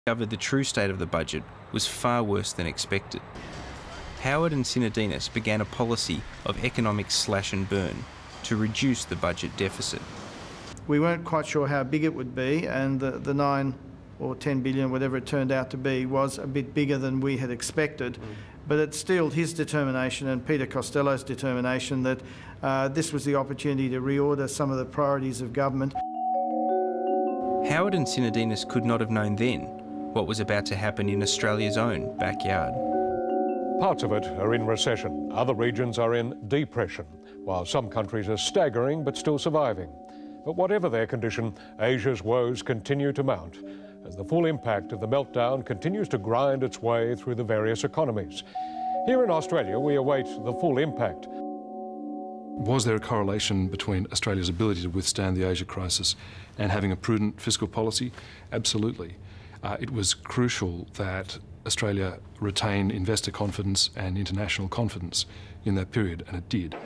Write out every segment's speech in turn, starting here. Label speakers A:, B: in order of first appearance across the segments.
A: discovered the true state of the budget was far worse than expected. Howard and Sinodinos began a policy of economic slash and burn to reduce the budget deficit.
B: We weren't quite sure how big it would be, and the 9 or 10 billion, whatever it turned out to be, was a bit bigger than we had expected. But it stilled his determination and Peter Costello's determination that this was the opportunity to reorder some of the priorities of government.
A: Howard and Sinodinos could not have known then what was about to happen in Australia's own backyard.
C: Parts of it are in recession, other regions are in depression, while some countries are staggering but still surviving. But whatever their condition, Asia's woes continue to mount as the full impact of the meltdown continues to grind its way through the various economies. Here in Australia, we await the full impact.
D: Was there a correlation between Australia's ability to withstand the Asia crisis and having a prudent fiscal policy? Absolutely. It was crucial that Australia retain investor confidence and international confidence in that period, and it did.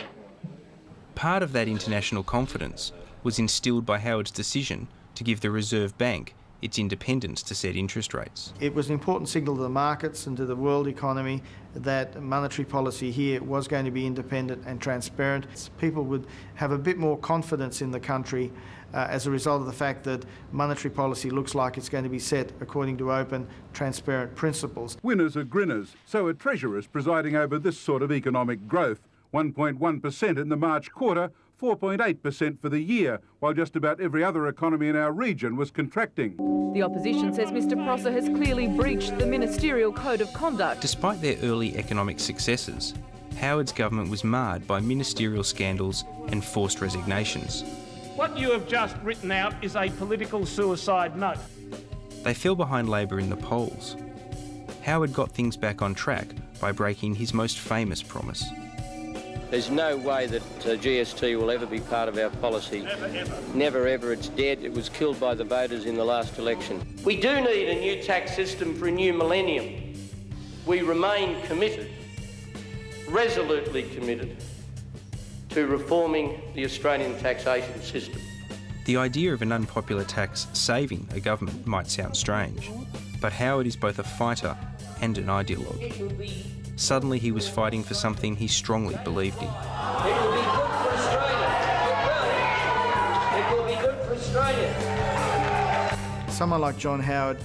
A: Part of that international confidence was instilled by Howard's decision to give the Reserve Bank its independence to set interest rates.
B: It was an important signal to the markets and to the world economy that monetary policy here was going to be independent and transparent. People would have a bit more confidence in the country as a result of the fact that monetary policy looks like it's going to be set according to open, transparent principles.
E: Winners are grinners, so are treasurers presiding over this sort of economic growth. 1.1% in the March quarter, 4.8% for the year, while just about every other economy in our region was contracting.
F: The opposition says Mr Prosser has clearly breached the ministerial code of conduct.
A: Despite their early economic successes, Howard's government was marred by ministerial scandals and forced resignations.
G: What you have just written out is a political suicide note.
A: They fell behind Labor in the polls. Howard got things back on track by breaking his most famous promise.
H: There's no way that GST will ever be part of our policy.
G: Never, ever.
H: Never, ever. It's dead. It was killed by the voters in the last election. We do need a new tax system for a new millennium. We remain committed, resolutely committed, to reforming the Australian taxation system.
A: The idea of an unpopular tax saving a government might sound strange, but Howard is both a fighter and an ideologue. Suddenly he was fighting for something he strongly believed in.
H: It will be good for Australia. It will be good for Australia.
B: Someone like John Howard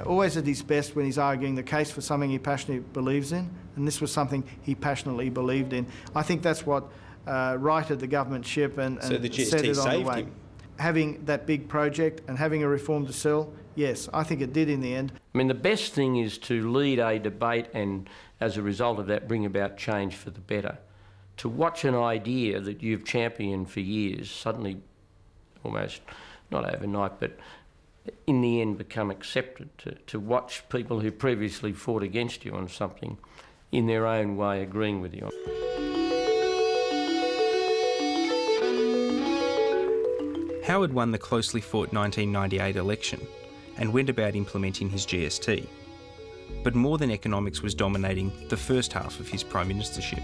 B: always at his best when he's arguing the case for something he passionately believes in, and this was something he passionately believed in. I think that's what righted the government ship and
A: so the GST
B: set it on the way.
A: him.
B: Having that big project and having a reform to sell, yes, I think it did in the end.
H: I mean, the best thing is to lead a debate and, as a result of that, bring about change for the better. To watch an idea that you've championed for years suddenly, almost not overnight, but in the end become accepted, to watch people who previously fought against you on something in their own way agreeing with you.
A: Howard won the closely fought 1998 election and went about implementing his GST. But more than economics was dominating the first half of his prime ministership.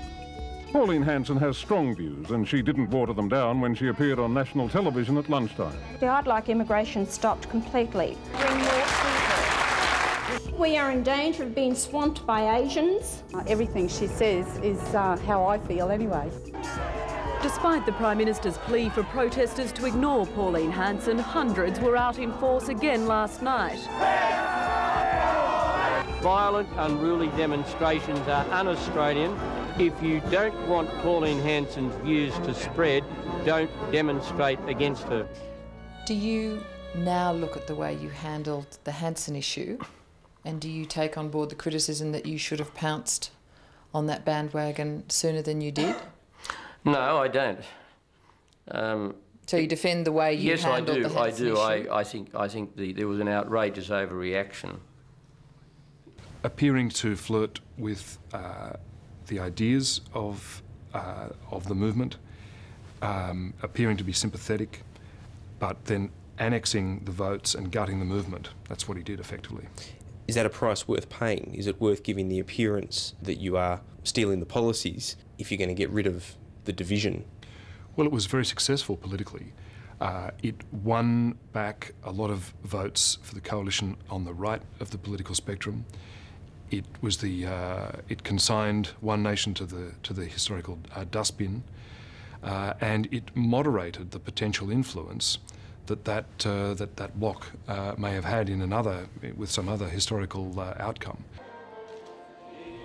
C: Pauline Hanson has strong views, and she didn't water them down when she appeared on national television at lunchtime.
I: I'd like immigration stopped completely. Bring more people. We are in danger of being swamped by Asians.
J: Everything she says is how I feel anyway.
F: Despite the Prime Minister's plea for protesters to ignore Pauline Hanson, hundreds were out in force again last night.
H: Violent, unruly demonstrations are un-Australian. If you don't want Pauline Hanson's views to spread, don't demonstrate against her.
K: Do you now look at the way you handled the Hanson issue, and do you take on board the criticism that you should have pounced on that bandwagon sooner than you did?
H: No, I don't.
K: So you defend the way you handled the Hanson issue?
H: Yes, I think there was an outrageous overreaction.
D: Appearing to flirt with the ideas of the movement, appearing to be sympathetic, but then annexing the votes and gutting the movement. That's what he did effectively.
L: Is that a price worth paying? Is it worth giving the appearance that you are stealing the policies if you're going to get rid of the division?
D: Well, it was very successful politically. It won back a lot of votes for the coalition on the right of the political spectrum. It was it consigned One Nation to the historical dustbin, and it moderated the potential influence that bloc may have had with some other historical outcome.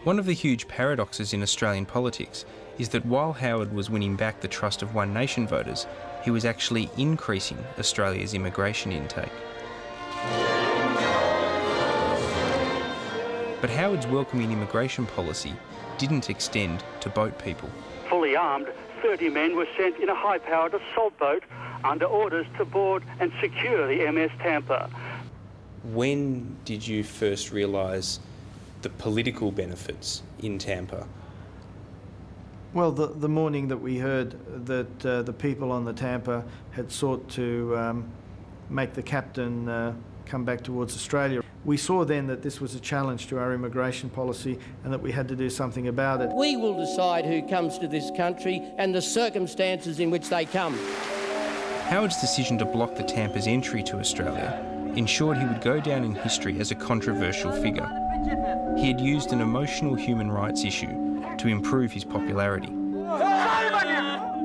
A: One of the huge paradoxes in Australian politics is that while Howard was winning back the trust of One Nation voters, he was actually increasing Australia's immigration intake. But Howard's welcoming immigration policy didn't extend to boat people.
M: Fully armed, 30 men were sent in a high-powered assault boat under orders to board and secure the MS Tampa.
L: When did you first realise the political benefits in Tampa?
B: Well, the morning that we heard that the people on the Tampa had sought to make the captain come back towards Australia, we saw then that this was a challenge to our immigration policy and that we had to do something about it.
N: We will decide who comes to this country and the circumstances in which they come.
A: Howard's decision to block the Tampa's entry to Australia ensured he would go down in history as a controversial figure. He had used an emotional human rights issue to improve his popularity.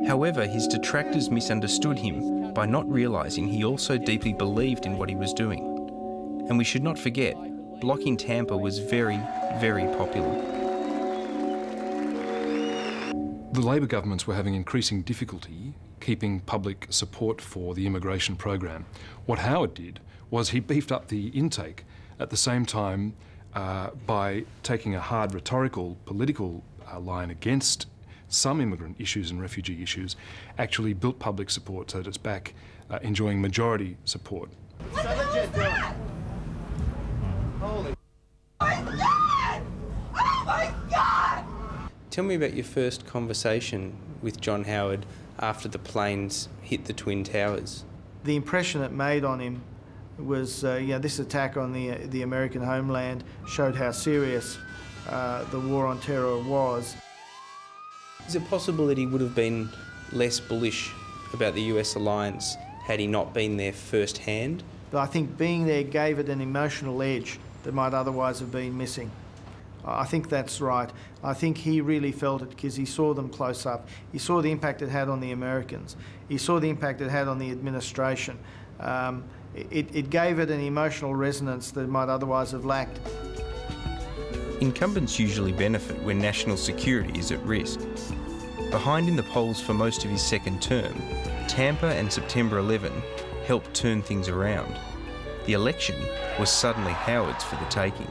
A: However, his detractors misunderstood him by not realising he also deeply believed in what he was doing. And we should not forget, blocking Tampa was very, very popular.
D: The Labor governments were having increasing difficulty keeping public support for the immigration program. What Howard did was he beefed up the intake at the same time by taking a hard rhetorical, political line against some immigrant issues and refugee issues, actually built public support so that it's back enjoying majority support.
O: What the hell is that? Holy... Oh my God! Oh my God!
L: Tell me about your first conversation with John Howard after the planes hit the Twin Towers.
B: The impression it made on him was, this attack on the American homeland showed how serious the war on terror was.
L: Is it possible that he would have been less bullish about the US alliance had he not been there firsthand?
B: But I think being there gave it an emotional edge that might otherwise have been missing. I think that's right. I think he really felt it because he saw them close up. He saw the impact it had on the Americans. He saw the impact it had on the administration. It gave it an emotional resonance that it might otherwise have lacked.
A: Incumbents usually benefit when national security is at risk. Behind in the polls for most of his second term, Tampa and September 11 helped turn things around. The election was suddenly Howard's for the taking.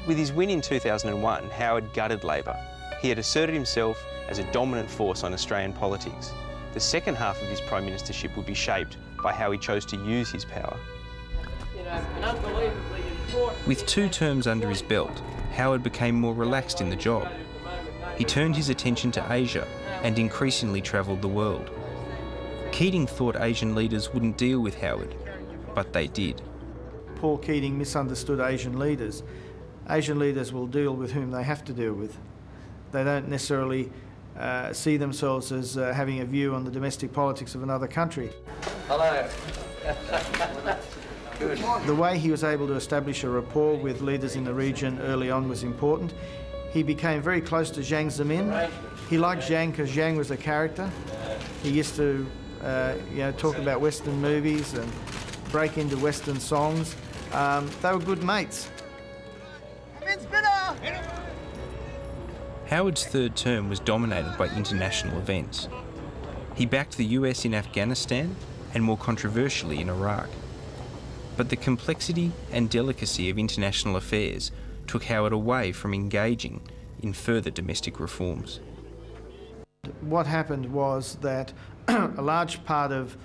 L: With his win in 2001, Howard gutted Labor. He had asserted himself as a dominant force on Australian politics. The second half of his prime ministership would be shaped by how he chose to use his power.
A: With 2 terms under his belt, Howard became more relaxed in the job. He turned his attention to Asia and increasingly travelled the world. Keating thought Asian leaders wouldn't deal with Howard, but they did.
B: Paul Keating misunderstood Asian leaders. Asian leaders will deal with whom they have to deal with. They don't necessarily see themselves as having a view on the domestic politics of another country.
N: Hello.
B: The way he was able to establish a rapport with leaders in the region early on was important. He became very close to Jiang Zemin. He liked Jiang because Jiang was a character. He used to talk about Western movies and break into Western songs. They were good mates.
A: Howard's third term was dominated by international events. He backed the US in Afghanistan and more controversially in Iraq. But the complexity and delicacy of international affairs took Howard away from engaging in further domestic reforms.
B: What happened was that a large part of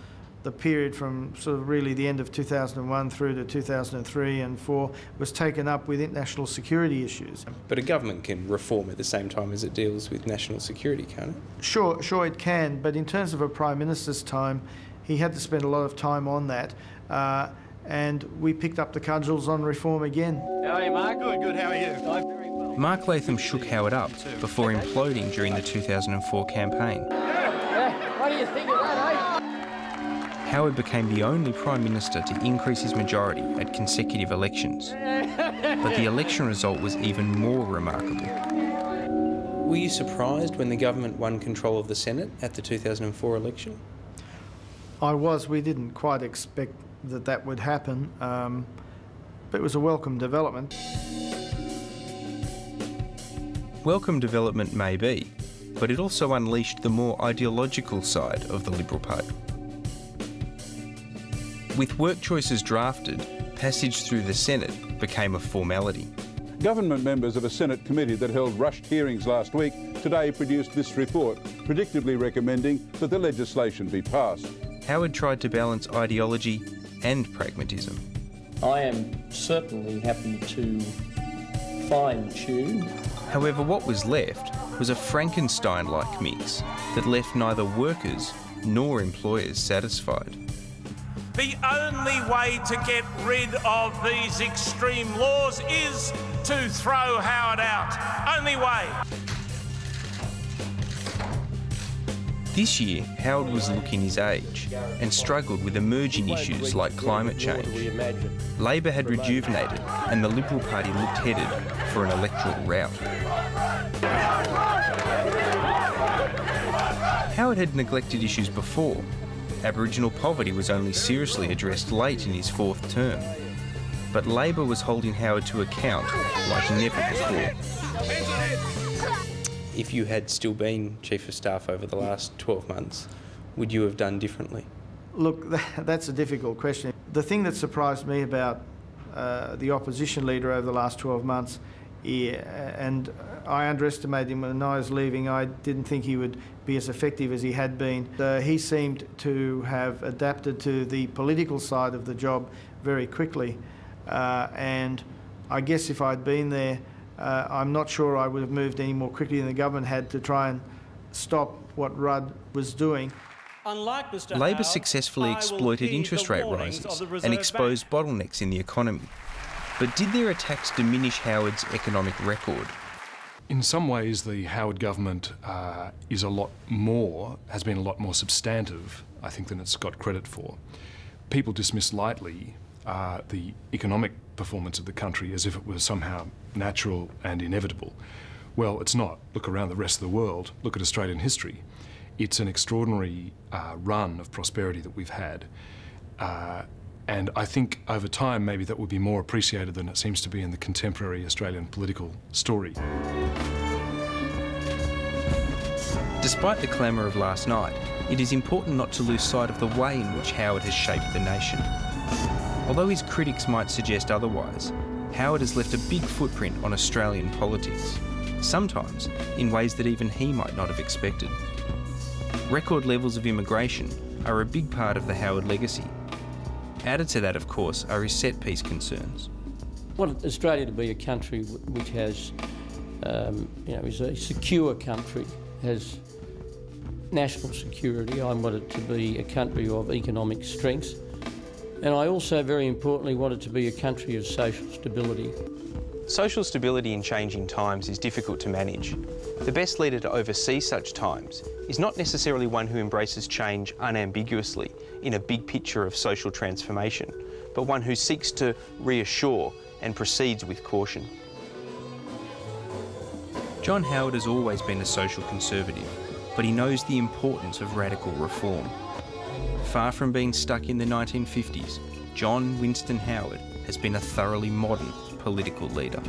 B: the period from sort of really the end of 2001 through to 2003 and 4 was taken up with international security issues.
L: But a government can reform at the same time as it deals with national security, can't it?
B: Sure it can, but in terms of a Prime Minister's time, he had to spend a lot of time on that. And we picked up the cudgels on reform again.
N: How are you, Mark?
O: Good, how are you? I'm very well.
A: Mark Latham shook Howard up before imploding during the 2004 campaign.
N: do you think of that, eh?
A: Howard became the only Prime Minister to increase his majority at consecutive elections. But the election result was even more remarkable. Were you surprised when the government won control of the Senate at the 2004 election?
B: I was. We didn't quite expect that would happen, but it was a welcome development.
A: Welcome development may be, but it also unleashed the more ideological side of the Liberal Party. With work choices drafted, passage through the Senate became a formality.
E: Government members of a Senate committee that held rushed hearings last week today produced this report, predictably recommending that the legislation be passed.
A: Howard tried to balance ideology and pragmatism.
H: I am certainly happy to fine-tune.
A: However, what was left was a Frankenstein-like mix that left neither workers nor employers satisfied.
G: The only way to get rid of these extreme laws is to throw Howard out. Only way.
A: This year, Howard was looking his age and struggled with emerging issues like climate change. Labor had rejuvenated and the Liberal Party looked headed for an electoral rout. Howard had neglected issues before. Aboriginal poverty was only seriously addressed late in his fourth term. But Labor was holding Howard to account like never before. If you had still been Chief of Staff over the last 12 months, would you have done differently?
B: Look, that's a difficult question. The thing that surprised me about the opposition leader over the last 12 months, and I underestimated him when I was leaving. I didn't think he would be as effective as he had been. He seemed to have adapted to the political side of the job very quickly. And I guess if I'd been there, I'm not sure I would have moved any more quickly than the government had to try and stop what Rudd was doing.
A: Labor successfully exploited interest rate rises and exposed bottlenecks in the economy. But did their attacks diminish Howard's economic record?
D: In some ways, the Howard government has been a lot more substantive, I think, than it's got credit for. People dismiss lightly the economic performance of the country as if it was somehow natural and inevitable. Well, it's not. Look around the rest of the world. Look at Australian history. It's an extraordinary run of prosperity that we've had. And I think over time maybe that would be more appreciated than it seems to be in the contemporary Australian political story.
A: Despite the clamour of last night, it is important not to lose sight of the way in which Howard has shaped the nation. Although his critics might suggest otherwise, Howard has left a big footprint on Australian politics, sometimes in ways that even he might not have expected. Record levels of immigration are a big part of the Howard legacy. Added to that, of course, are his set-piece concerns.
H: I want Australia to be a country which has, is a secure country, has national security. I want it to be a country of economic strength. And I also, very importantly, want it to be a country of social stability.
L: Social stability in changing times is difficult to manage. The best leader to oversee such times is not necessarily one who embraces change unambiguously in a big picture of social transformation, but one who seeks to reassure and proceeds with caution.
A: John Howard has always been a social conservative, but he knows the importance of radical reform. Far from being stuck in the 1950s, John Winston Howard has been a thoroughly modern political leader.